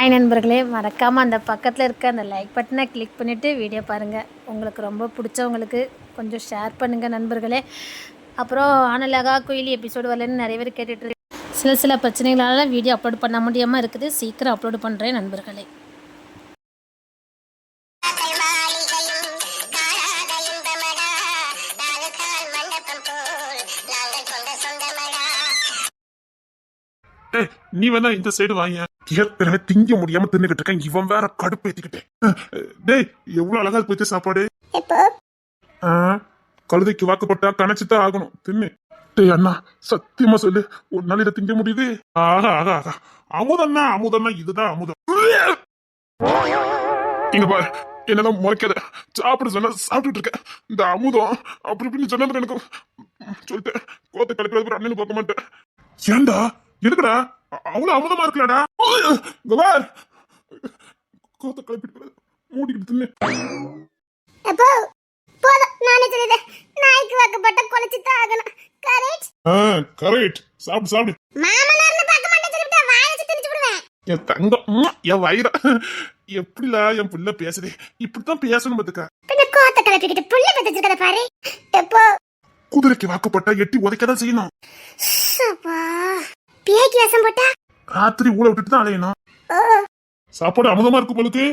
Hi நண்பர்களே, மறக்காமல் அந்த பக்கத்தில் இருக்க அந்த லைக் பட்டனை கிளிக் பண்ணிவிட்டு வீடியோ பாருங்கள். உங்களுக்கு ரொம்ப பிடிச்சவங்களுக்கு கொஞ்சம் ஷேர் பண்ணுங்கள் நண்பர்களே. அப்புறம் ஆனலகா குயிலி எபிசோடு வரலன்னு நிறைய பேர் கேட்டுட்டு சில பிரச்சனைகளால் வீடியோ அப்லோட் பண்ண முடியாமல் இருக்குது. சீக்கிரம் அப்லோடு பண்ணுறேன் நண்பர்களே. நீ வேணா இந்த சைடு வாங்க. ஏற்கனவே திங்க முடியாம தின்னுகிட்டு இருக்கேன். இவன் வேற கடுப்பு ஏத்திக்கிட்டேன். டேய், எவ்வளவு அழகா போயிட்டு சாப்பாடு. கழுதைக்கு வாக்குப்பட்டா கணச்சுதான் ஆகணும். தின்னு. டேய் அண்ணா, சத்தியமா சொல்லு, ஒரு நாள் இதை திங்க முடியுது. ஆகா ஆகா ஆகா, அமுதண்ணா அமுதண்ணா, இதுதான் அமுதம். இங்க பாரு, என்னதான் முறைக்காத. சாப்பிட சொன்னா சாப்பிட்டுட்டு இருக்கேன். இந்த அமுதம் அப்படி இப்படின்னு சொன்ன எனக்கு சொல்லிட்டேன். கோத்த கலக்கிறது அண்ணனு பார்க்க மாட்டேன். ஏண்டா இருக்குடா, அவ்வளவு அமுதமா இருக்கலடா. கோத்த கலப்பிட்டு மூடிக்கிட்டு தின்னு. கரெக்ட். சாப்பிடு சாப்பிடு. என் தங்கம், என் வயிறா, எப்படில என் புள்ள பேசுதே. இப்படித்தான் பேசணும் பாத்துக்க. குதிரைக்கு வாக்கப்பட்டா எட்டி உதைக்கதான் செய்யணும். ராத்திரி ஊழ விட்டுட்டு தான் அலையணும். சாப்பாடு அமுதமா இருக்கு போலுக்கு.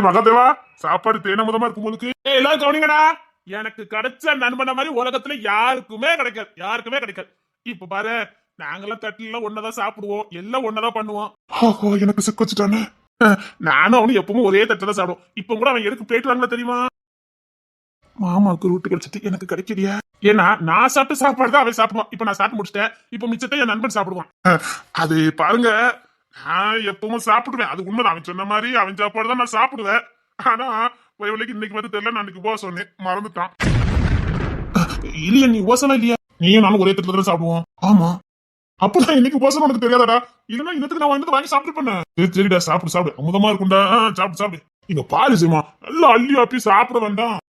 மகாதேவா, சாப்பாடு தேனமுதமா இருக்கும் போலுக்கு. எல்லாரும் கவனிங்கடா, எனக்கு கிடைச்ச நண்பன மாதிரி உலகத்துல யாருக்குமே கிடைக்காது. யாருக்குமே கிடைக்காது. இப்ப பாரு, நாங்கெல்லாம் தட்டுல ஒன்னதான் சாப்பிடுவோம், எல்லாம் ஒன்னதான் பண்ணுவோம். ஓஹோ, எனக்கு சிக்க வச்சுட்டானே. நானும் அவனு எப்பவும் ஒரே தட்டுல தான் சாப்பிடுவோம். இப்ப கூட அவன் எதுக்கு பிளேட் வாங்கல தெரியுமா? மாமாவுக்கு ரூட்டு கிடைச்சிட்டு எனக்கு கிடைக்கலையா? ஏன்னா நான் சாப்பிட்டு சாப்பாடு தான் அவன் சாப்பிடுவான். இப்ப நான் சாப்பிட்டு முடிச்சிட்டேன். இப்ப மிச்சத்தை என் நண்பன் சாப்பிடுவான். அது பாருங்க, நான் எப்பவும் சாப்பிடுவேன். அது உண்மைதான். அவன் சொன்ன மாதிரி அவன் சாப்பாடு தான் நான் சாப்பிடுவேன். ஆனா வயவலைக்கு இன்னைக்கு வந்து தெரியல. நான் இன்னைக்கு போக சொன்னேன், மறந்துட்டான். இல்லையா, நீ ஓசலாம் இல்லையா? நீயும் நானும் ஒரே தட்டுல தான் சாப்பிடுவோம். ஆமா, அப்பதான் இன்னைக்கு போசணும் உனக்கு தெரியாதாடா? இல்லன்னா இன்னத்துக்கு நான் வாங்கி சாப்பிட்டு பண்ணேன். சரிடா, சாப்பிடு சாப்பிடு, அமுதமா இருக்கும்டா. சாப்பிடு சாப்பிடு. இங்க பாரு செய்யுமா, நல்லா அள்ளி அப்படி சாப்பிட வேண்டாம்.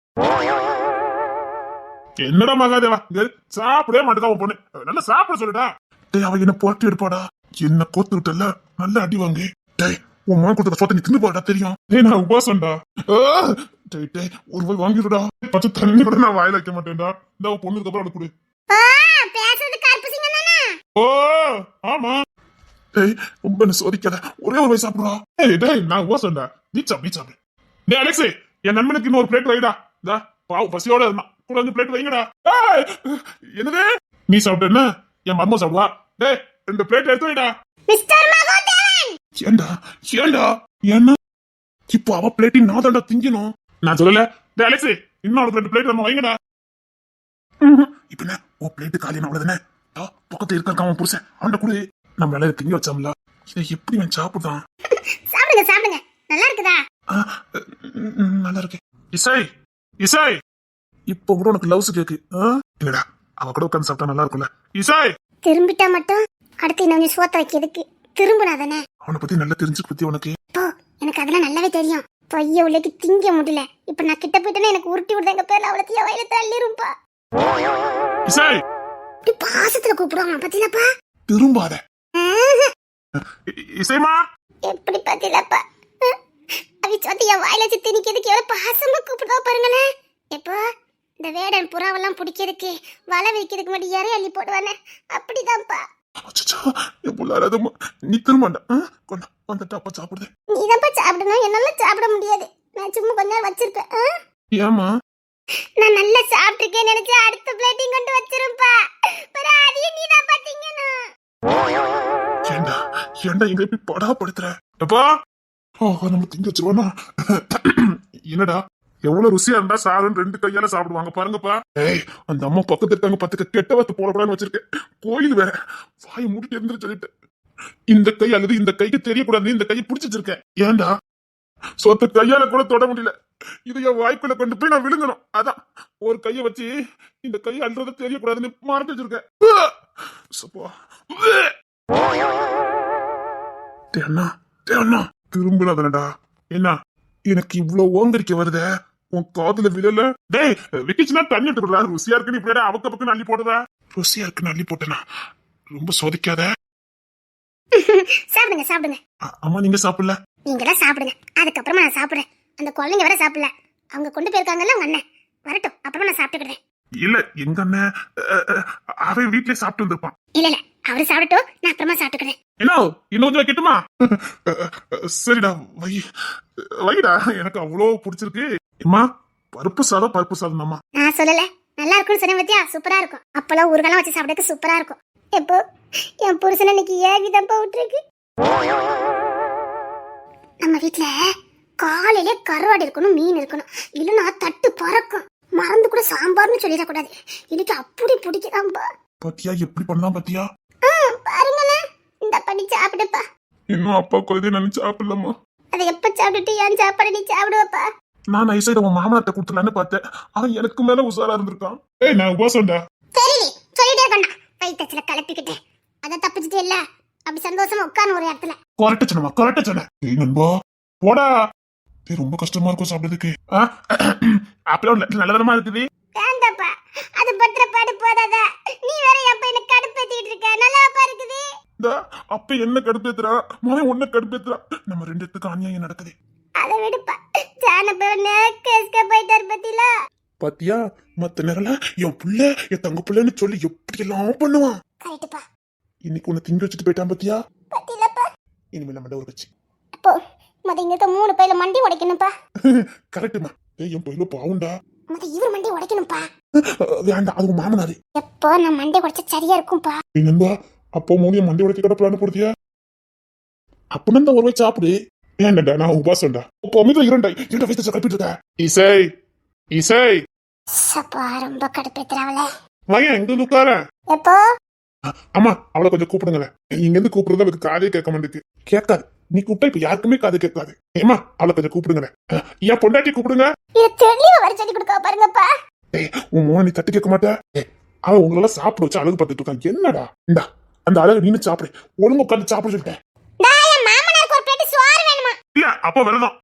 என்னடா மகாதேவா, சாப்பிடவே மாட்டேதான் பொண்ணு. நல்லா சாப்பிட சொல்லுடா. டேய், அவன் என்ன போட்டு எடுப்பாடா. என்ன கோத்து விட்டல, நல்லா அடி வாங்க. டேய், உன் மகன் கொடுத்த சொத்தை நீ தின்னு போடா, தெரியும். டேய், நான் உபாசம்டா. டேய் டேய், ஒரு வாய் வாங்கிடுடா. பச்சை தண்ணி கூட நான் வாயில வைக்க மாட்டேன்டா. இந்த பொண்ணுக்கு அப்புறம் கொடு. ஓ ஆமா. டேய், ரொம்ப என்ன சோதிக்காத. ஒரே ஒரு வாய் சாப்பிடுறா. டேய், நான் உபாசம்டா. நீ சாப்பிடு. டேய் அலெக்ஸ், என் நண்பனுக்கு இன்னொரு பிளேட் வைடா. இதா பாவு பசியோட இருந்தான். கூட வந்து பிளேட் வைங்கடா. என்னது நீ சாப்பிட்ட என்ன? என் மர்மம் சாப்பிடுவா. டேய், 2 பிளேட் எடுத்து வைடா. ஏண்டா என்ன இப்போ அவ பிளேட்டின் நான் தாண்டா திங்கணும். நான் சொல்லல. டேய் அலெக்ஸ், இன்னொரு 2 பிளேட் நம்ம வைங்கடா. இப்ப என்ன, உன் பிளேட்டு காலியான அவ்வளவுதானே? பக்கத்துல இருக்க அவன் புருஷன், அவன்கிட்ட கூட நம்மளால திங்க வச்சாம்ல. இதை எப்படி அவன் சாப்பிடுறான்? சாப்பிடுங்க. நல்லா இருக்குதா? நல்லா இருக்கு. இசை இப்ப கூட உனக்கு லவ்ஸ் கேக்கு. இல்லடா, அவ கூட உட்காந்து சாப்பிட்டா நல்லா இருக்கும்ல. இசை திரும்பிட்டா மட்டும் அடுத்து இன்னொன்னு சோத்த வைக்கிறதுக்கு திரும்பினாதானே? அவனை பத்தி நல்லா தெரிஞ்சுக்க பத்தி உனக்கு. எனக்கு அதெல்லாம் நல்லாவே தெரியும். பைய உள்ளக்கு திங்க முடியல. இப்ப நான் கிட்ட போயிட்டேன்னா எனக்கு உருட்டி விடுற எங்க பேர்ல அவளுக்கு வயல தள்ளிரும்பா. இசை பாசத்துல கூப்பிடுவாங்க பத்திலப்பா. திரும்பாத. இசைமா எப்படி பத்திலப்பா? அவ சொத்திய வாயில வச்சு திணிக்கிறதுக்கு எவ்வளவு பாசமா கூப்பிடுவா பாருங்களேன். எப்போ இந்த வேடன் புறாவெல்லாம் பிடிக்கிறதுக்கு வலை வைக்கிறதுக்கு மட்டும் இறை அள்ளி போடுவானே, அப்படிதான்ப்பா. நீ திரும்ப வந்துட்டா சாப்பிடுது. நீதான்ப்பா சாப்பிடணும், என்னால சாப்பிட முடியாது. நான் சும்மா கொஞ்ச நேரம் வச்சிருப்பேன். ஏமா? நான் நல்லா சாப்பிட்டுருக்கேன் நினைச்சு அடுத்த பிளேட்டிங் கொண்டு வச்சிருப்பா. அதையும் நீதான் பாத்தீங்கன்னு. ஏண்டா இங்க எப்படி படா படுத்துற? எப்பா நம்ம திங்க வச்சிருவானா? என்னடா, எவ்வளவு ருசியா இருந்தா சாதம் 2 கையால சாப்பிடுவாங்க பாருங்கப்பா. ஏய், அந்த அம்மா பக்கத்து இருக்காங்க, 10 கெட்ட வார்த்தை போடப்படான்னு வச்சிருக்கேன். கோயில் வேற, வாயை மூடிட்டு இருந்து சொல்லிட்டு இந்த கை அல்லது இந்த கைக்கு தெரியக்கூடாது, இந்த கையை பிடிச்சி வச்சிருக்கேன். ஏண்டா, சொத்த கையால கூட தொட முடியல. இது என் வாய்க்குள்ள கொண்டு போய் நான் விழுங்கணும். அதான் ஒரு கையை வச்சு இந்த கையை அல்றத தெரியக்கூடாதுன்னு மறந்து வச்சிருக்கேன். அண்ணா திரும்பினதனடா. என்ன எனக்கு இவ்வளவு ஓங்கரிக்க வருத? உன் காதுல விழல? டேய், விக்கிச்சுனா தண்ணி எடுத்துடுறா. ருசியா இருக்குன்னு இப்படியா அவக்க பக்கம் அள்ளி போடுவ? ருசியா இருக்குன்னு அள்ளி போட்டேனா? ரொம்ப சோதிக்காத. சாப்பிடுங்க சாப்பிடுங்க. அம்மா நீங்க சாப்பிடல? நீங்களாம் சாப்பிடுங்க, அதுக்கப்புறமா நான் சாப்பிடுறேன். அந்த குழந்தைங்க வேற சாப்பிடல, அவங்க கொண்டு போயிருக்காங்கல்ல உங்க அண்ணன், வரட்டும் அப்புறமா நான் சாப்பிட்டுக்கிறேன். இல்ல எங்க அண்ணன் அவன் வீட்லயே சாப்பிட்டு வந்திருப்பான். இல்ல இல்ல, அவரு சாப்பிடட்டும், நான் அப்புறமா சாப்பிட்டுக்கிறேன். என்ன இன்னும் கொஞ்சம் வைக்கட்டுமா? சரிடா வைடா, எனக்கு அவ்வளோ பிடிச்சிருக்கு. அம்மா பருப்பு சாதம் அம்மா. நான் சொல்லல, நல்லா இருக்கும்னு சொன்ன பத்தியா, சூப்பரா இருக்கும். அப்பெல்லாம் ஊறுகாலாம் வச்சு சாப்பிடறதுக்கு சூப்பரா இருக்கும். எப்போ என் புருஷன் இன்னைக்கு ஏவி தான் விட்டுருக்கு. நம்ம வீட்டுல காலையிலே கருவாடு இருக்கணும், மீன் இருக்கணும், இல்லைன்னா தட்டு பறக்கும். மறந்து கூட சாம்பார்னு சொல்லிடக்கூடாது. இன்னைக்கு அப்படி பிடிக்குதாம்பா. பாத்தியா எப்படி பண்ணலாம் பாத்தியா? பாருங்களேன், இந்த பண்ணி சாப்பிடுப்பா. இன்னும் அப்பா குழந்தை நினைச்சு சாப்பிடலாமா? அதை எப்ப சாப்பிட்டுட்டு என் சாப்பாடு நீ சாப்பிடுவப்பா. நான் நைசைட உன் மாமனார்ட்ட கொடுத்துலான்னு பார்த்தேன். அவன் எனக்கு மேல உசாரா இருந்திருக்கான். ஏய் நான் உபாசம்டா. சரி சொல்லிட்டே கண்ணா, வயிற்றுல கலப்பிக்கிட்டு அதை தப்பிச்சுட்டே இல்ல, அப்படி சந்தோஷமா உட்கார்ந்து ஒரு இடத்துல. கரெக்டா சொன்ன. ஏய் நண்பா போடா. ஏய் ரொம்ப கஷ்டமா இருக்கும் சாப்பிடுறதுக்கு. அப்பலாம் நல்லதமா இருக்குது. வேண்டாப்பா, அது பற்ற பாடு போதாதா? நீ வேற எப்ப என்ன கடுப்பேத்திட்டு இருக்க? நல்லாப்பா இருக்குது. அப்ப என்ன கடுப்பேத்துறா, மகன் ஒன்ன கடுப்பேத்துறா. நம்ம ரெண்டு பேத்துக்கு அநியாயம் நடக்குது. அதை விடுப்பா, ஜான பேர்ல கேஸ்க போயிட்டாரு பத்தில. பாத்தியா மத்த நேரம்ல என் புள்ள என் தங்க புள்ளன்னு சொல்லி எப்படி எல்லாம் பண்ணுவான். கரெக்ட்பா. இன்னைக்கு உன்னை திங்க வச்சுட்டு போயிட்டான் பாத்தியா? பத்திலப்பா. இனிமேல் மண்டை ஒரு வச்சு அப்போ மத இங்க 3 பையில மண்டி உடைக்கணும்பா. கரெக்டுமா. என் பையில பாவுண்டா. மத இவர் மண்டி உடைக்கணும்பா. வேண்டாம், அது மாமனாரு. எப்போ நான் மண்டி உடைச்சா சரியா இருக்கும்பா. நண்பா அப்போ மூணிய மண்டி உடைக்க கடை பிளான் போடுத்தியா? அப்பதான் ஒரு வாய் சாப்பிடு. ஏன்டா நான் உபாசம்டா. அப்போ அமிதா இரண்டா வயசு கப்பிட்டு இருக்க. இசை சப்பா ரொம்ப கடுப்பேத்துறாவல. வாங்க எங்க உட்கார. எப்போ அம்மா அவளை கொஞ்சம் கூப்பிடுங்களேன். இங்க இருந்து கூப்பிடுறது அவளுக்கு காதே கேட்க மாட்டேங்குது. கேட்காது. நீ கூப்பிட்டா இப்ப யாருக்குமே காது கேட்காது. ஏமா அவளை கொஞ்சம் கூப்பிடுங்களேன். ஏன் பொண்டாட்டி கூப்பிடுங்க. இது தெளிவா வர சொல்லி கொடுக்க பாருங்கப்பா. உன் மோன நீ தட்டி கேட்க மாட்டா. அவன் உங்களெல்லாம் சாப்பிட வச்சு அழகு பார்த்துட்டு இருக்கான். என்னடா இந்தா அந்த அழகு நீனு சாப்பிடு. ஒழுங்கு உட்காந்து சாப்பிட சொல்லிட்டேன். மாமனாருக்கு ஒரு பிளேட் சோறு வேணுமா? இல்ல அப்ப வரலாம்.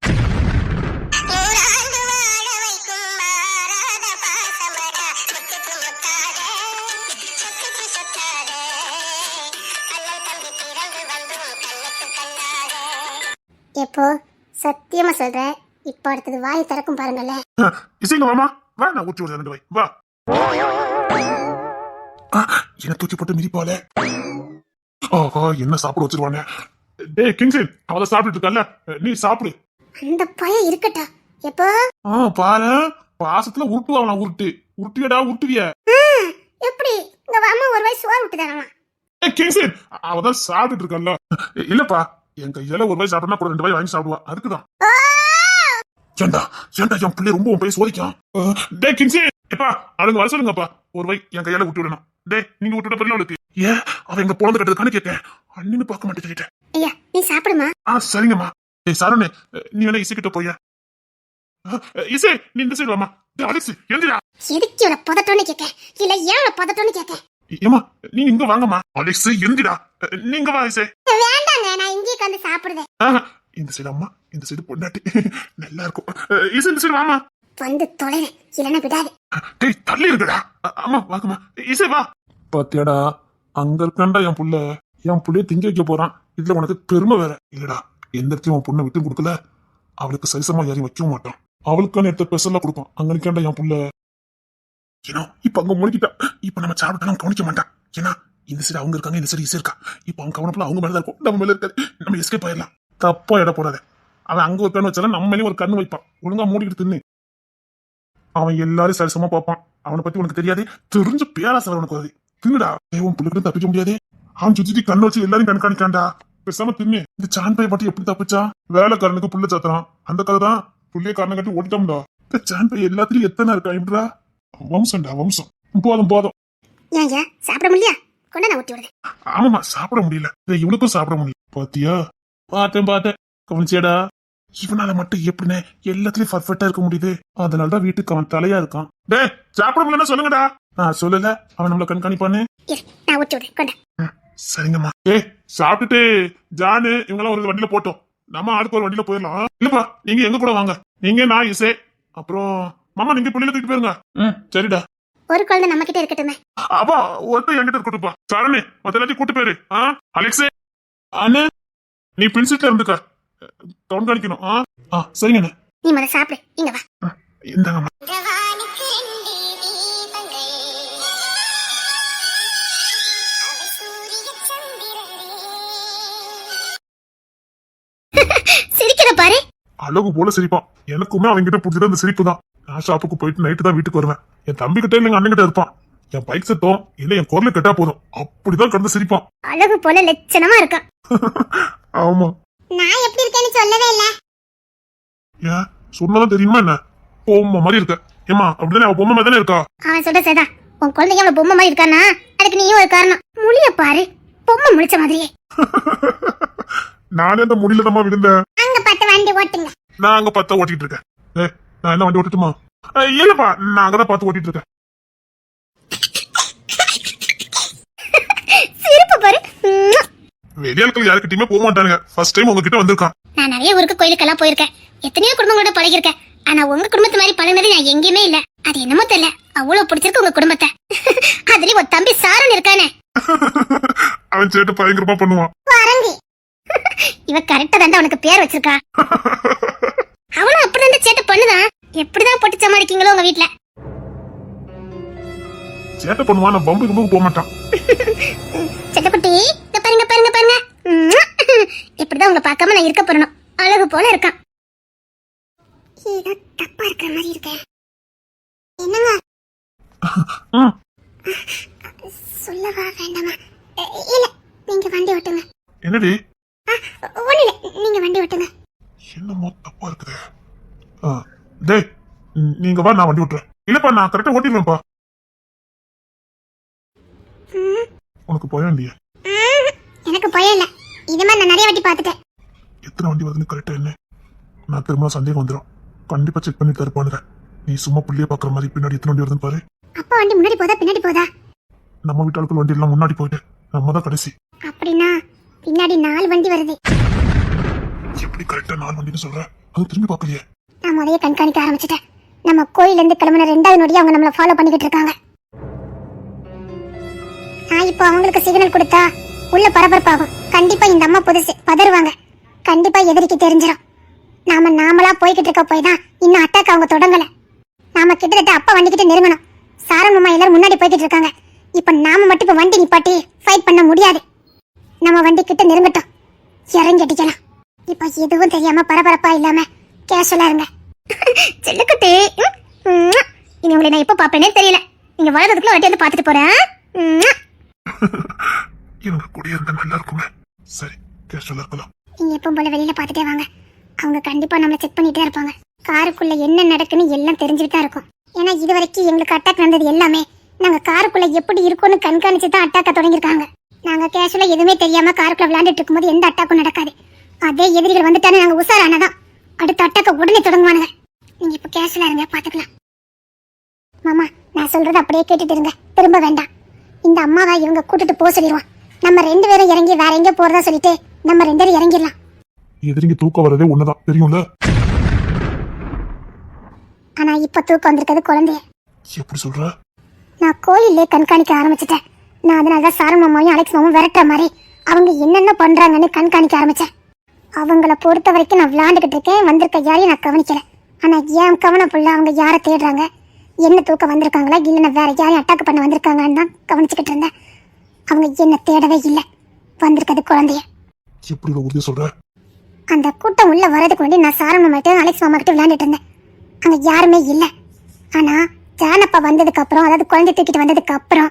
எப்போ சத்தியமா சொல்றேன், இப்ப அடுத்தது வாய் திறக்கும் பாருங்களே. இசைங்க மாமா வா, நான் ஊற்றி விடுறேன். 2 வாய் வா. என்ன தூக்கி போட்டு மிதிப்பாளே. ஆஹா என்ன சாப்பிட வச்சிருவானே. டேய் கிங்ஸன் அவளை சாப்பிட்டு இருக்கல, நீ சாப்பிடு. அந்த பையன் இருக்கட்டா. எப்போ பாரு பாசத்துல உருட்டுவாங்களா. உருட்டியடா உருட்டுவிய. எப்படி இங்க வாமா ஒரு வாய் சோறு விட்டு தரமா? கிங்ஸன் அவதான் சாப்பிட்டு இருக்கல. இல்லப்பா என் கையால ஒரு வாய் சாப்பிட்டா கூட 2 வாய் வாங்கி சாப்பிடுவா. அதுக்குதான். ஏண்டா என் பிள்ளை ரொம்ப உன் பையன் சோதிக்கான். டே கிங்ஸன் எப்பா அவளுங்க வர சொல்லுங்கப்பா. ஒரு வாய் என் கையால விட்டு விடணும். டே நீங்க விட்டுட்ட பிள்ளை அவளுக்கு. ஏன் அவன் எங்க போனது கட்டதுக்கானு கேட்க அண்ணன்னு பார்க்க மாட்டேன். ஐயா நீ சாப்பிடுமா. சரிங்கம்மா. ஏய் சரணே நீ வேணா இசை கிட்ட போய. இசை நீ இந்த சைடு வாமா. அலெக்ஸ் எந்திரா. எதுக்கு இவள பதட்டோன்னு கேட்க, இல்ல ஏன் பதட்டோன்னு கேட்க? ஏமா நீ இங்க வாங்கம்மா. அலெக்ஸ் எந்திரா. நீங்க வா இசை. வேண்டாங்க, நான் இங்கே உட்கார்ந்து சாப்பிடுறேன். இந்த சைடு அம்மா, இந்த சைடு பொண்டாட்டி. நல்லா இருக்கும். இசை இந்த சைடு வாமா. வந்து தொலைறேன், இல்லன்னா விடாது. டேய் தள்ளி இருக்குடா. அம்மா வாங்கம்மா. இசை வா. பாத்தியாடா அங்க இருக்கான்டா என் புள்ள. என் புள்ளைய திங்க வைக்க போறான். இதுல உனக்கு பெருமை வேற இல்லடா. எந்த இடத்தையும் உன் பொண்ணை விட்டு கொடுக்கல. அவளுக்கு சரிசமா யாரையும் வைக்கவும் மாட்டான். அவளுக்கான இடத்த ஸ்பெஷலா கொடுப்பான். அங்க நிக்காண்டா என் புள்ள. ஏன்னா இப்ப அங்க முழுக்கிட்டா. இப்ப நம்ம சாப்பிட்டாலும் கவனிக்க மாட்டான். ஏன்னா இந்த சைடு அவங்க இருக்காங்க, இந்த சைடு இசை இருக்கா. இப்ப அவங்க கவனப்புல அவங்க மேலதான் இருக்கும், நம்ம மேல இருக்காது. நம்ம எஸ்கேப் ஆயிடலாம். தப்பா இட போடாத. அவன் அங்க ஒரு கண்ணு வச்சாலும் நம்ம மேலேயும் ஒரு கண்ணு வைப்பான். ஒழுங்கா மூடிக்கிட்டு தின்னு. அவன் எல்லாரும் சரிசமா பார்ப்பான். அவனை பத்தி உனக்கு தெரியாது. தெரிஞ்சு பேராசை உனக்கு வருது. தின்னுடா. உன் பிள்ளைகிட்ட தப்பிக்க முடியாது. அவன் சுத்தி கண்ணு வச்சு எல்லாரும் கண்காணிக்கான்டா. பேசாம தின்னு. இந்த சான் பைய மட்டும் எப்படி தப்பிச்சா? வேலைக்காரனுக்கு புள்ள சாத்துறான். அந்த கதை தான் புள்ளைய காரணம் கட்டி ஓடிட்டோம்டா. இந்த சான் பைய எல்லாத்துலயும் எத்தனை இருக்கா இப்படா. வம்சம்டா வம்சம். போதும். ஏங்க சாப்பிட முடியல? கொண்டா நான் ஊட்டி விடுறேன். ஆமாமா சாப்பிட முடியல. இவனுக்கும் சாப்பிட முடியல. பாத்தியா? பார்த்தேன் கவனிச்சியாடா. இவனால மட்டும் எப்படின்னு எல்லாத்துலயும் பர்ஃபெக்டா இருக்க முடியுது. அதனாலதான் வீட்டுக்கு அவன் தலையா இருக்கான். டே சாப்பிட முடியலன்னா சொல்லுங்கடா. நான் சொல்லல அவன் நம்மள கண்காணிப்பான்னு. நான் ஊட்டி விடுறேன் கொண்டா. சரிங்கம்மா. சாப்பிட்டுட்டு ஜானு இவங்கெல்லாம் ஒரு வண்டியில போட்டோம். நம்ம ஆளுக்கு ஒரு வண்டியில போயிடலாம். இல்லப்பா நீங்க எங்க கூட வாங்க. நீங்க நான் இசை அப்புறம் மாமா நீங்க பிள்ளைல தூக்கிட்டு போயிருங்க. சரிடா. ஒரு குழந்தை நம்ம கிட்ட இருக்கட்டுமே. அப்பா ஒருத்தர் என்கிட்ட இருக்கட்டும்ப்பா. சரணே மத்த எல்லாத்தையும் கூட்டு போயிரு. அலெக்ஸே அண்ணே நீ பிரின்சிட்ல இருந்துக்க கண்காணிக்கணும். சரிங்க அண்ணே. நீ முத சாப்பிடு, இங்க வா. இந்தாங்கம்மா. சிரிக்கிற பாரு. அழகு போல சிரிப்பான். எனக்குமே அவன்கிட்ட பிடிச்சது அந்த சிரிப்பு தான். நான் ஷாப்புக்கு போயிட்டு நைட்டு தான் வீட்டுக்கு வருவேன். என் தம்பி கிட்ட இல்ல எங்க அண்ணன் கிட்ட இருப்பான். என் பைக் சத்தம் இல்ல என் குரல கேட்டா போதும், அப்படிதான் கடந்து சிரிப்பான். அழகு போல லட்சணமா இருக்கான். ஆமா. நான் எப்படி இருக்கேன்னு சொல்லவே இல்ல. ஏன் சொன்னதான் தெரியுமா என்ன? பொம்மை மாதிரி இருக்க. ஏமா அப்படிதானே? அவ பொம்மை மாதிரி தானே இருக்கா? அவன் சொல்ற சேதா, உன் குழந்தைங்க அவளை பொம்மை மாதிரி இருக்கானா அதுக்கு நீயும் ஒரு காரணம். முழிய பாரு, பொம்மை முழிச்ச மாதிரியே. நானே அந்த முடியல தான் விழுந்தேன். அங்க பத்து வண்டி ஓட்டுங்க. நான் அங்க பார்த்து ஓட்டிட்டு இருக்கேன். நான் என்ன வண்டி ஓட்டட்டுமா? இல்லப்பா, நான் அங்கதான் பார்த்து ஓட்டிட்டு இருக்கேன். சிரிப்பு பாரு. வெளியாட்கள் யாருக்கிட்டயுமே போக மாட்டானுங்க. ஃபர்ஸ்ட் டைம் உங்ககிட்ட வந்திருக்கான். நான் நிறைய ஊருக்கு கோயிலுக்கெல்லாம் போயிருக்கேன், எத்தனையோ குடும்பங்களோட பழகிருக்கேன். ஆனா உங்க குடும்பத்து மாதிரி பழகினது நான் எங்கேயுமே இல்ல. அது என்னமோ தெரியல, அவ்வளவு பிடிச்சிருக்கு உங்க குடும்பத்தை. அதுலயும் ஒரு தம்பி சாரன் இருக்கானே, அவன் சேட்டு பயங்கரமா பண்ணுவான். வரங்கி இவ கரெக்டா தான் அவனுக்கு பேர் வச்சிருக்கா. அவனும் அப்படிதான் சேட்டை பண்ணுதான். எப்படிதான் போட்டு சமாளிக்கீங்களோ உங்க வீட்டுல. சேட்டை பண்ணுவான், நான் பம்பு கும்புக்கு போக மாட்டான். செட்டக்குட்டி, இங்க பாருங்க பாருங்க பாருங்க. இப்படிதான் உங்களை பார்க்காம நான் இருக்க போறணும். அழகு போல இருக்கான். ஏதோ தப்பா இருக்கிற மாதிரி இருக்கேன். என்னங்க சொல்லவா வேண்டாமா? இல்ல, நீங்க வண்டி ஓட்டுங்க. என்னடி? ஒண்ணு இல்ல, நீங்க வண்டி ஓட்டுங்க. என்னமோ தப்பா இருக்குது. டேய் நீங்க வா, நான் வண்டி ஓட்டுறேன். இல்லப்பா, நான் கரெக்டா ஓட்டிடுவேன்ப்பா. உனக்கு பயம் இல்லையா? எனக்கு பயம் இல்ல, இது மாதிரி நான் நிறைய வாட்டி பாத்துட்டேன். எத்தனை வண்டி வருதுன்னு கரெக்டா என்ன? நான் திரும்ப சந்தேகம் வந்துடும். கண்டிப்பா செக் பண்ணி தருப்பானுங்க. நீ சும்மா புள்ளிய பாக்குற மாதிரி பின்னாடி எத்தனை வண்டி வருதுன்னு பாரு. அப்பா வண்டி முன்னாடி போதா பின்னாடி போதா? நம்ம வீட்டாளுக்கு வண்டி எல்லாம் முன்னாடி போயிட்டு நம்ம தான் கடைசி. அப்படின்னா பின்னாடி 4 வண்டி வருது. எப்படி கரெக்டா 4 வண்டின்னு சொல்ற? அது திரும்பி பாக்கலையே. நான் முதல்ல கண்காணிக்க ஆரம்பிச்சிட்டேன். நம்ம கோயில இருந்து கிளம்பின 2வது நொடி அவங்க நம்மள ஃபாலோ பண்ணிக்கிட்டு இருக்காங்க. நான் இப்போ அவங்களுக்கு சிக்னல் கொடுத்தா உள்ள பரபரப்பாகும். கண்டிப்பா இந்த அம்மா புதுசு பதறுவாங்க. கண்டிப்பா எதிரிக்கு தெரிஞ்சிடும். நாமளா போய்கிட்டு இருக்க போய் தான் இன்னும் அட்டாக் அவங்க தொடங்கல. நாம கிட்டத்தட்ட அப்பா வண்டிக்கிட்ட நெருங்கணும். சாரன் அம்மா எல்லாரும் முன்னாடி போய்கிட்டு இருக்காங்க. இப்ப நாம மட்டும் இப்ப வண்டி நிப்பாட்டி ஃபைட் பண்ண முடியாது. நம்ம வண்டி கிட்ட நெருங்கட்டும், இறங்கி அடிக்கலாம். இப்ப எதுவும் தெரியாம பரபரப்பா இல்லாம கேஷுவலா இருங்க. செல்லுக்குட்டி, இனி உங்களை நான் எப்ப பாப்பேனே தெரியல. நீங்க வளர்றதுக்குள்ள வாட்டி வந்து பாத்துட்டு போறேன். இவங்க கூட இருந்தா நல்லா இருக்குமே. சரி, கேஷுவலா இருக்கலாம். நீங்க எப்பவும் போல வெளியில பாத்துட்டே வாங்க. அவங்க கண்டிப்பா நம்மள செக் பண்ணிட்டே இருப்பாங்க. காருக்குள்ள என்ன நடக்குன்னு எல்லாம் தெரிஞ்சுட்டு தான் இருக்கும். ஏன்னா இது வரைக்கும் எங்களுக்கு அட்டாக் நடந்தது எல்லாமே நாங்க காருக்குள்ள எப்படி இருக்கும்னு கண்காணிச்சு தான் அட்டாக்க தொடங்கிருக்காங்க. நாங்க கேஷுவலா எதுவுமே தெரியாம காருக்குள்ள விளையாண்டுட்டு இருக்கும்போது எந்த அட்டாக்கும் நடக்காது. அதே எதிரிகள் வந்துட்டானே நாங்க உஷாரானதான் அடுத்த அட்டாக்க உடனே தொடங்குவானுங்க. நீங்க இப்ப கேஷுவலா இருங்க, பாத்துக்கலாம். மாமா, நான் சொல்றது அப்படியே கேட்டுட்டு இருங்க, திரும்ப வேண்டாம். இந்த அம்மாவை இவங்க கூட்டிட்டு போக சொல்லிடுவான். நம்ம 2 பேரும் இறங்கி வேற எங்க போறதா சொல்லிட்டு நம்ம 2 பேரும் இறங்கிடலாம். எதிரிங்க தூக்கம் வரதே ஒண்ணுதான், தெரியும்ல? ஆனா இப்ப தூக்கம் வந்திருக்கிறது குழந்தைய. எப்படி சொல்ற? நான் கோயிலே கண்காணிக்க ஆரம்பிச்சிட்டேன். நான் அதனாலதான் சாரன் மாமாவையும் அலெக்ஸ் மாமாவும் விரட்டுற மாதிரி அவங்க என்னென்ன பண்றாங்கன்னு கண்காணிக்க ஆரம்பிச்சேன். அவங்கள பொறுத்த வரைக்கும் நான் விளையாண்டுகிட்டு இருக்கேன். வந்திருக்க யாரையும் நான் கவனிக்கல. ஆனா ஏன் கவனம் புள்ள அவங்க யாரை தேடுறாங்க, என்ன தூக்கம் வந்திருக்காங்களா இல்லைன்னா வேற யாரையும் அட்டாக் பண்ண வந்திருக்காங்கன்னு தான் கவனிச்சுக்கிட்டு இருந்தேன். அவங்க என்ன தேடவே இல்லை, வந்திருக்கிறது குழந்தைய. எப்படி உறுதி சொல்ற? அந்த கூட்டம் உள்ள வரதுக்கு முன்னாடி நான் சாரன் மாமாட்டும் அலெக்ஸ் மாமா கிட்ட விளையாண்டுட்டு இருந்தேன். அங்க யாருமே இல்ல. ஆனா ஜானப்பா வந்ததுக்கு அப்புறம், அதாவது குழந்தை தூக்கிட்டு வந்ததுக்கு அப்புறம்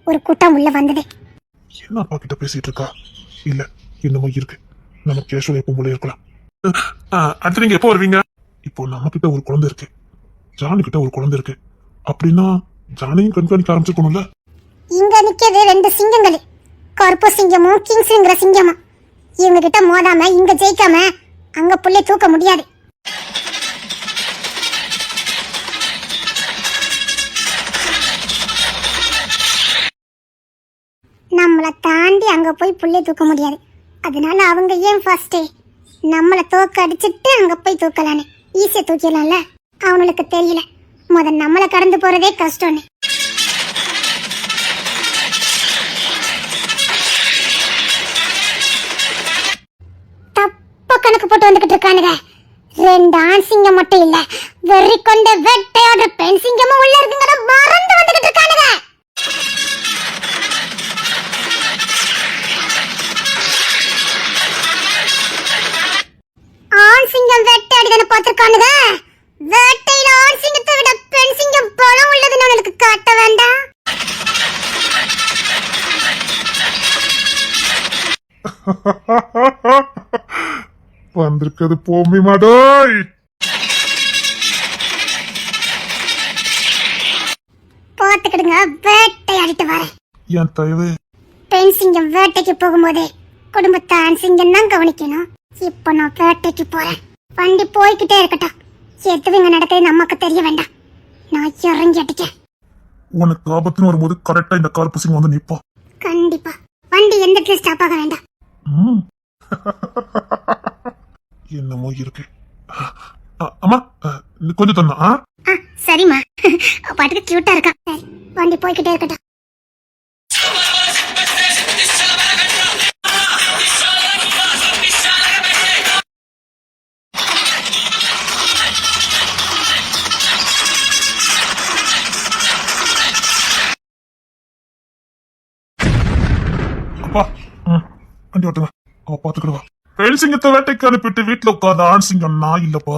ஒரு கூட்டம் உள்ள வந்தது. என்ன அப்பா கிட்ட பேசிட்டு இருக்கா? இல்ல, என்னமோ இருக்கு. நம்ம கேஷுவல் எப்போ போல இருக்கலாம். அடுத்து நீங்க எப்போ வருவீங்க? இப்போ நம்ம கிட்ட ஒரு குழந்தை இருக்கு, ஜானு கிட்ட ஒரு குழந்தை இருக்கு. அப்படின்னா ஜானையும் கண்காணிக்க ஆரம்பிச்சிருக்கணும்ல. இங்க நிக்கிறது 2 சிங்கங்கள், கருப்பு சிங்கமும் கிங்ஸ்ங்கிற சிங்கமும். இவங்க கிட்ட மோதாம இங்க ஜெயிக்காம அங்க புள்ளை தூக்க முடியாது. நம்மளை தாண்டி அங்க போய் புள்ளை தூக்க முடியாது. அதனால அவங்க ஏன் ஃபர்ஸ்ட் நம்மளை தூக்க அடிச்சுட்டு அங்க போய் தூக்கலான்னு ஈஸியா தூக்கிடலாம்ல. அவனுக்கு தெரியல நம்மளை கடந்து போறதே கஷ்டம்னு. போட்டு வந்துகிட்டு இருக்கானுங்க. 2 ஆண் சிங்கம் மட்டும் இல்ல, வெறி கொண்ட வேட்டையோட பெண் சிங்கமும் உள்ள இருக்குங்கற மறந்து வந்துகிட்டு இருக்கானுங்க. ஆண் சிங்கம் வேட்டையாடிதானே பார்த்திருக்கானுங்க. வேட்டையில ஆண் சிங்கத்தை விட பெண் சிங்கம் பலம் உள்ளதுன்னு உனக்கு காட்ட வேண்டாம். வந்திருக்கிறது போமி மாடோய். பாத்துக்கிடுங்க, வேட்டையாடிட்டு வரேன். என் தயவு பெண் சிங்கம் வேட்டைக்கு போகும்போதே குடும்பத்தை ஆண் சிங்கம் தான் கவனிக்கணும். இப்ப நான் வேட்டைக்கு போறேன். வண்டி போய்கிட்டே இருக்கட்டும். எதுவும் இங்க நடக்குது நமக்கு தெரிய வேண்டாம். நான் இறங்கி அடிக்கேன். உனக்கு ஆபத்துன்னு வரும்போது கரெக்டா இந்த கார் பசங்க வந்து நிப்போம். கண்டிப்பா வண்டி எந்த இடத்துல ஸ்டாப் ஆக வேண்டாம். என்னமோ இருக்கு. அம்மா கொஞ்சம் தந்தா. சரிம்மா, பாட்டுக்கு கியூட்டா இருக்கா. வண்டி போய்கிட்டே இருக்கட்டும். அப்பா வண்டி ஓட்டுங்க. அவ பாத்துக்கிடுவா. பெண் சிங்கத்தை வேட்டைக்கு அனுப்பிட்டு வீட்டுல உட்கார்ந்த ஆண் சிங்கம் நான் இல்லப்பா.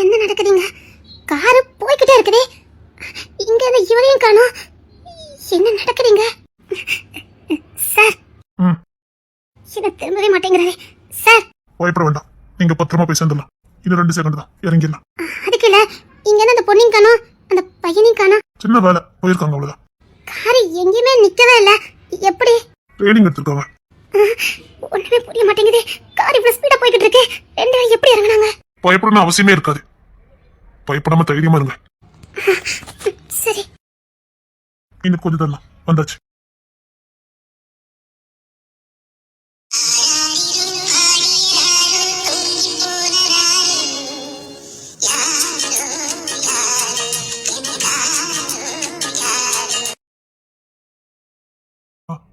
என்ன நடக்குதுங்க? காரு போய்கிட்டே இருக்குதே. இங்க இவரையும் காணோம். என்ன நடக்குதுங்க? சார், இதை திரும்பவே மாட்டேங்கிறாரு. சார், பயப்பட வேண்டாம். நீங்க பத்திரமா போய் சேர்ந்துடலாம். இன்னும் 2 செகண்ட் தான், இறங்கிடலாம். அதுக்கு இல்ல, இங்க அந்த பொண்ணையும் காணோம், அந்த பையனையும் காணோம். சின்ன வேலை போயிருக்காங்க, அவ்வளவுதான். காரு எங்கேயுமே நிக்கவே இல்ல. எப்படி? ட்ரைனிங் எடுத்திருக்காங்க. ஒண்ணுமே புரிய மாட்டேங்குது. கார் இவ்வளவு ஸ்பீடா போய்கிட்டு இருக்கு. 2 பேரும் எப்படி இறங்குனாங்க? பயப்படணும் அவசியமே இருக்காது. பயப்படாம தைரியமா இருங்க. சரி, இன்னும் கொஞ்சம் தரலாம். வந்தாச்சு.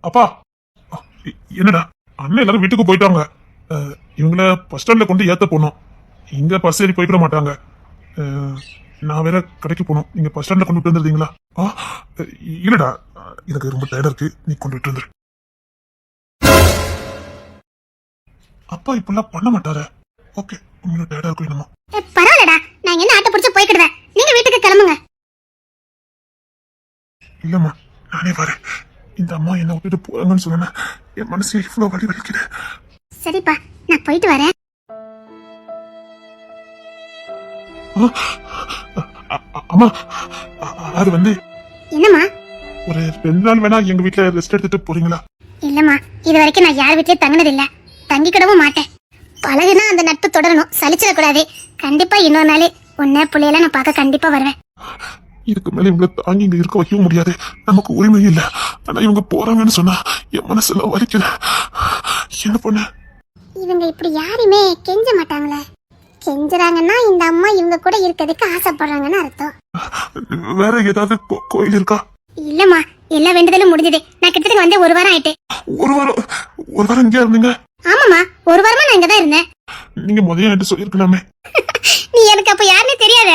அப்பா என்னடா அண்ணன் எல்லாரும் வீட்டுக்கு போயிட்டாங்க. இவங்கள பஸ் ஸ்டாண்ட்ல கொண்டு ஏத்த போனோம். இங்க பஸ் ஏறி போய்க்கிட மாட்டாங்க. நான் வேற கடைக்கு போனோம். நீங்க பஸ் ஸ்டாண்ட்ல கொண்டு விட்டு வந்துருந்தீங்களா? இல்லடா, எனக்கு ரொம்ப டயர்டா இருக்கு. நீ கொண்டு விட்டு வந்துரு. அப்பா இப்பெல்லாம் பண்ண மாட்டாரு. ஓகே, உங்களுக்கு டயர்டா இருக்கும் என்னமோ. பரவாயில்லடா, நான் என்ன ஆட்டோ பிடிச்சு போய்க்கிடுவேன். நீங்க வீட்டுக்கு கிளம்புங்க. இல்லம்மா, நானே வரேன். இந்த அம்மா என்ன விட்டுட்டு போறாங்கன்னு சொன்னா என் மனசு இவ்வளவு வலி வலிக்குது. சரிப்பா, நான் போயிட்டு வரேன். அம்மா, அது வந்து என்னம்மா? ஒரு 2 நாள் வேணா எங்க வீட்டுல ரெஸ்ட் எடுத்துட்டு போறீங்களா? இல்லம்மா, இது வரைக்கும் நான் யார் வீட்லயும் தங்கினது இல்ல, தங்கிக்கிடவும் மாட்டேன். பழகுனா அந்த நட்பு தொடரணும், சலிச்சிடக்கூடாது. கண்டிப்பா இன்னொரு நாள் உன்ன பிள்ளையெல்லாம் நான் பார்க்க கண்டிப்பா வருவேன். இதுக்கு மேல இவங்களை தாங்கி இங்க இருக்க வைக்கவும் முடியாது. நமக்கு உரிமை இல்ல. ஆனா இவங்க போறாங்கன்னு சொன்னா என் மனசெல்லாம் வலிக்குது. என்ன பண்ண? இவங்க இப்படி யாருமே கெஞ்ச மாட்டாங்களே. கெஞ்சுறாங்கன்னா இந்த அம்மா இவங்க கூட இருக்கிறதுக்கு ஆசைப்படுறாங்கன்னு அர்த்தம். வேற ஏதாவது கோயில் இருக்கா? இல்லம்மா, எல்லா வேண்டுதலும் முடிஞ்சது. நான் கிட்டத்தட்ட வந்து 1 வாரம் ஆயிட்டு. ஒரு வாரம் இங்கே இருந்தீங்க? ஆமாமா, 1 வாரமா நான் இங்கதான் இருந்தேன். நீங்க முதல்ல என்கிட்ட சொல்லிருக்கலாமே. நீ எனக்கு அப்ப யாருன்னு தெரியாத.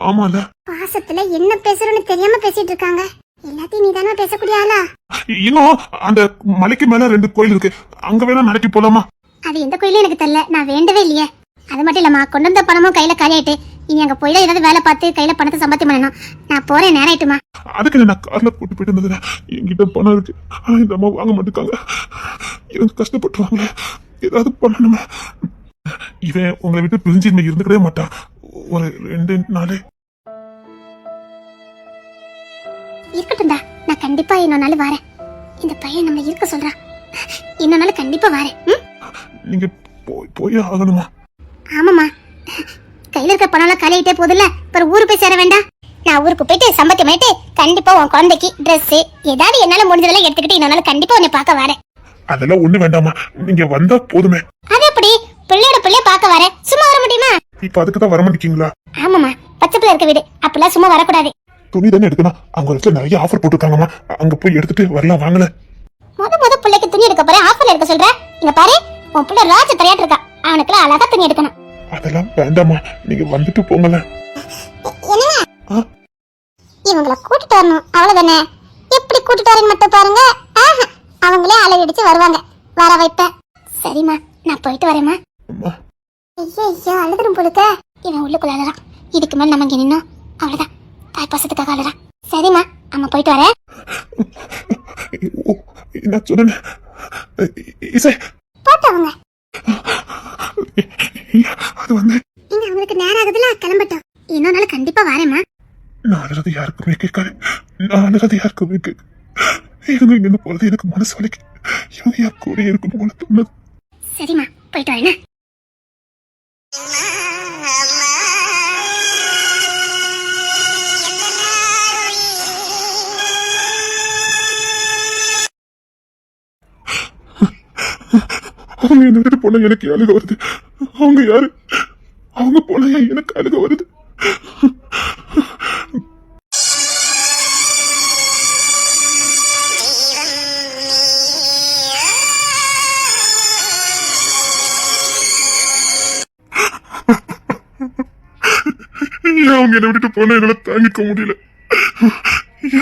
ஆமால, பாசத்துல என்ன பேசுறோன்னு தெரியாம பேசிட்டு இருக்காங்க. எல்லாத்தையும் நீ தானே பேசக்கூடிய ஆளா? இன்னும் அந்த மலைக்கு மேல 2 கோயில் இருக்கு. அங்க வேணா நடக்கி போலாமா? அது எந்த கோயிலும் எனக்கு தெரியல, நான் வேண்டவே இல்லையே. அது மட்டும் இல்லம்மா, கொண்டு வந்த பணமும் கையில காலியாயிட்டு. இனி அங்க போயில ஏதாவது வேலை பார்த்து கையில பணத்தை சம்பாத்தியம் பண்ணணும். நான் போறேன், நேரம் ஆயிட்டுமா. அதுக்கு நான் கார்ல போட்டு போயிட்டு இருந்தது. என்கிட்ட பணம் இருக்கு, ஆனா இந்த அம்மா வாங்க மாட்டேங்காங்க. இவங்க கஷ்டப்பட்டுருவாங்களே, ஏதாவது பண்ணணுமே. இவன் உங்களை விட்டு பிரிஞ்சு இருந்துக்கிட்டே மாட்டான். ஒரு 2 நாளே இருக்கட்டும்டா. நான் கண்டிப்பா இன்னொரு நாள் வரேன். இந்த பையன் நம்ம இருக்க சொல்றான். இன்னொரு நாள் கண்டிப்பா வரேன். நீங்க போய் ஆகணுமா? ஆமாமா, கையில இருக்க பணம் எல்லாம் காலியாயிட்டே போதில்ல. அப்புறம் ஊருக்கு போய் சேர வேண்டாம். நான் ஊருக்கு போயிட்டு சம்பத்தியம் ஆயிட்டு கண்டிப்பா உன் குழந்தைக்கு ட்ரெஸ் ஏதாவது என்னால முடிஞ்சதெல்லாம் எடுத்துக்கிட்டு இன்னொரு நாள் கண்டிப்பா உன்னை பார்க்க வரேன். அதெல்லாம் ஒண்ணு வேண்டாமா, நீங்க வந்தா போதுமே. அது எப்படி? பிள்ளையோட பிள்ளைய பார்க்க வரேன், சும்மா வர முடியுமா? இப்ப அதுக்கு தான் வர மாட்டீங்களா? ஆமாமா, பச்சை பிள்ளை இருக்க வீடு, அப்பெல்லாம் சும்மா வரக்கூடாது. துணி தானே எடுக்கணும், அவங்க இடத்துல நிறைய ஆஃபர் போட்டுருக்காங்கம்மா, அங்க போய் எடுத்துட்டு வரலாம் வாங்கல. முத பிள்ளைக்கு துணி எடுக்க போறேன், ஆஃபர்ல எடுக்க சொல்ற? இங்க பாரு, உன் பிள்ளை ராஜ தரையாட்டு இருக்கா, அவனுக்குலாம் அழகா துணி எடுக்கணும். அதெல்லாம் வேண்டாமா, நீங்க வந்துட்டு போங்கல. என்னங்க இவங்கள கூட்டிட்டு வரணும், அவ்வளவுதானே? எப்படி கூட்டிட்டு வரேன்னு மட்டும் பாருங்க. அவங்களே அலையடிச்சு வருவாங்க, வர வைப்பேன். சரிம்மா, நான் போயிட்டு வரேம்மா. அம்மா ஐயோ அழுதுரும் போலுக்க. இவன் உள்ளுக்குள்ள அழறான், இதுக்கு மேல நம்ம இங்க நின்னோம் அவ்வளவுதான், தாய்ப்பாசத்துக்காக அழறான். சரிம்மா, அம்மா போயிட்டு வரேன். என்ன சொன்ன இசை போட்டவங்க அது வந்து இங்க அவங்களுக்கு நேரம் ஆகுதுல, கிளம்பட்டும். இன்னொரு நாள் கண்டிப்பா வரேம்மா. நானுறது யாருக்குமே கேட்காது, நானுறது யாருக்குமே கேட்க. இவங்க இங்க போறது எனக்கு மனசு வலிக்கு. இவங்க யார் கூட இருக்கணும் போல தோணுது. சரிம்மா, போயிட்டு வரேன். அவங்க என்ன விட்டு போன எனக்கு அழுக வருது. அவங்க யாரு? அவங்க போன எனக்கு அழுக வருது. அவங்க என்ன விட்டு போன என்னால தாங்கிக்க முடியல.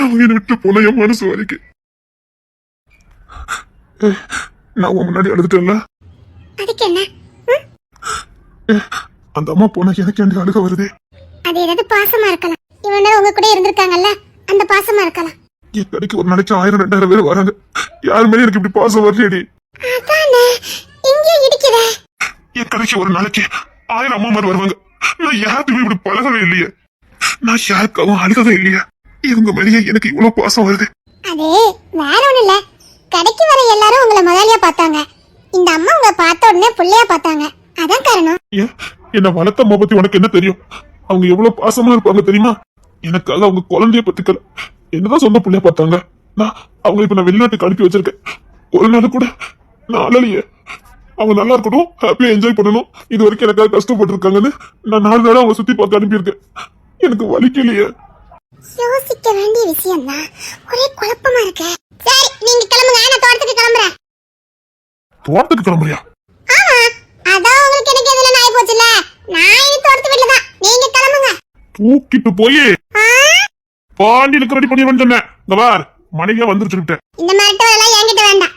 அவங்க என்ன விட்டு போன என் மனசு வரைக்கும். நான் உன் முன்னாடி அழுதுட்டேன்ல, அதுக்கு என்ன? அந்த அம்மா போனா எனக்கு ஏன்டி அழுக வருது? அது ஏதாவது பாசமா இருக்கலாம், இவனே உங்க கூட இருந்திருக்காங்கல்ல, அந்த பாசமா இருக்கலாம். என் கடைக்கு ஒரு நாளைக்கு 1000-2000 பேர் வராங்க, யாருமே எனக்கு இப்படி பாசம் வரலையடி. அதானே இங்கே இடிக்குதே. என் கடைக்கு ஒரு நாளைக்கு 1000 அம்மாமார் வருவாங்க, நான் யாருக்குமே இப்படி பழகவே இல்லையே, நான் யாருக்காகவும் அழுகவே இல்லையா? இவங்க மேலேயே எனக்கு இவ்வளவு பாசம் வருது. அது வேற ஒண்ணு இல்ல, கடைக்கு வர எல்லாரும் உங்களை முதலியா பார்த்தாங்க, இந்த அம்மா உங்களை பார்த்த உடனே புள்ளையா பார்த்தாங்க, அதான் காரணம். ஏன் என்ன வளர்த்த அம்மா பத்தி உனக்கு என்ன தெரியும்? அவங்க எவ்வளவு பாசமா இருப்பாங்க தெரியுமா? எனக்காக அவங்க குழந்தைய பத்திக்கல, என்னதான் சொந்த பிள்ளைய பார்த்தாங்க. நான் அவங்க இப்ப நான் வெளிநாட்டுக்கு அனுப்பி வச்சிருக்கேன், ஒரு நாள் கூட நான் அழலையே. அவங்க நல்லா இருக்கட்டும், ஹாப்பியா என்ஜாய் பண்ணணும், இது வரைக்கும் எனக்காக கஷ்டப்பட்டு இருக்காங்கன்னு நான் 4 நாளா அவங்க சுத்தி பார்த்து அனுப்பியிருக்கேன். எனக்கு வலிக்கலையே. யோசிக்க வேண்டிய விஷயம் தான், ஒரே குழப்பமா இருக்கு. சரி நீங்க கிளம்புங்க, நான் தோட்டத்துக்கு கிளம்புறேன். தோட்டத்துக்கு கிளம்புறியா? ஆமா, அதான் உங்களுக்கு எனக்கு எதுல நாய் போச்சுல, நான் இனி தோட்டத்து வீட்டுல தான், நீங்க கிளம்புங்க. தூக்கிட்டு போய் பாண்டியனுக்கு ரெடி பண்ணிடுவேன்னு சொன்னேன். இந்த பார், மனைவியா வந்துருச்சுட்டேன். இந்த மிரட்ட வேலை என்கிட்ட வேண்டாம்.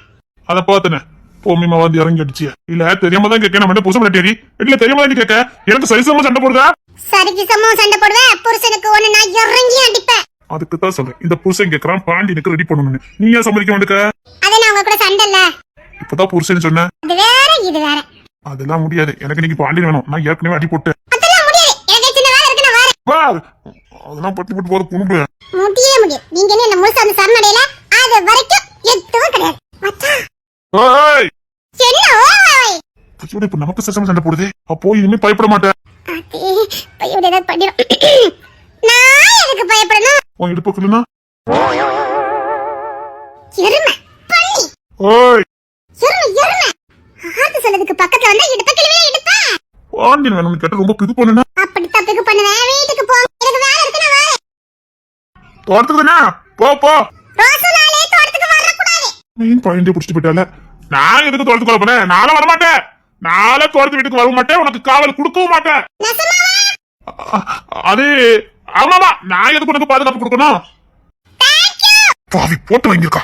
அதை பார்த்தனே பொம்மிமா வந்து இறங்கி அடிச்சிய. இல்ல தெரியாம தான் கேட்க, நம்ம புதுசு பண்ணி இல்ல தெரியாம தான் கேட்க. எனக்கு சரிசமா சண்டை போடுதா? சரிக்கு சமம் சண்டை போடுவேன், புருஷனுக்கு ஒண்ணு நான் இறங்கி அடிப்பேன். அதுக்கு தான் சொல்றேன், இந்த புருஷன் கேட்கறான் பாண்டியனுக்கு ரெடி பண்ணணும்னு. நீ ஏன் சம்மதிக்க மாட்டேக்க? அத நான் உங்க கூட சண்டை இல்ல, இப்பதான் புருஷன் சொன்ன. அது வேற இது வேற. அதெல்லாம் முடியாது, எனக்கு இன்னைக்கு பாண்டியன் வேணும். நான் ஏற்கனவே அடி போட்டேன். அதெல்லாம் முடியாது, எனக்கு சின்ன வேலை இருக்கு, நான் வரேன். அதெல்லாம் பட்டு போட்டு போற குணுப்பு முடியே முடியும். நீங்க என்ன முழுசா அந்த சரணடையில அது வரைக்கும் எதுவும் கிடையாது. மச்சான் என்ன ஓய்? இப்ப நமக்கு சசமா சண்டை போடுதே. அப்போ இனிமே பயப்பட மாட்டேன். அது பையோட ஏதாவது பண்ணிடும். நான் எதுக்கு பயப்படணும்? உன் இடுப்புக்குள்ளா எருமை பண்ணி ஓய் எருமை ஆத்து சொல்லதுக்கு பக்கத்துல வந்தா இடுப்ப கிளவே இடுப்ப. பாண்டியன் வேணும்னு கேட்ட ரொம்ப பிது பண்ணுனா. அப்படி தப்புக்கு பண்ணுவேன், வீட்டுக்கு போ, எனக்கு வேலை இருக்கு, நான் வரேன். தோட்டத்துக்கு தானே போ போ. ரோசுலாலே தோட்டத்துக்கு வரக்கூடாது. மெயின் பாயிண்டே புடிச்சிட்டு போயிட்டால. நான் எதுக்கு தோட்டத்துக்கு வர போறேன்? நானும் வர மாட்டேன். நாளை தோட்டத்து வீட்டுக்கு வர மாட்டேன், உனக்கு காவல் கொடுக்கவும் மாட்டேன். அது ஆமாமா, நான் எதுக்கு உனக்கு பாதுகாப்பு கொடுக்கணும்? பாவி போட்டு வாங்கியிருக்கா.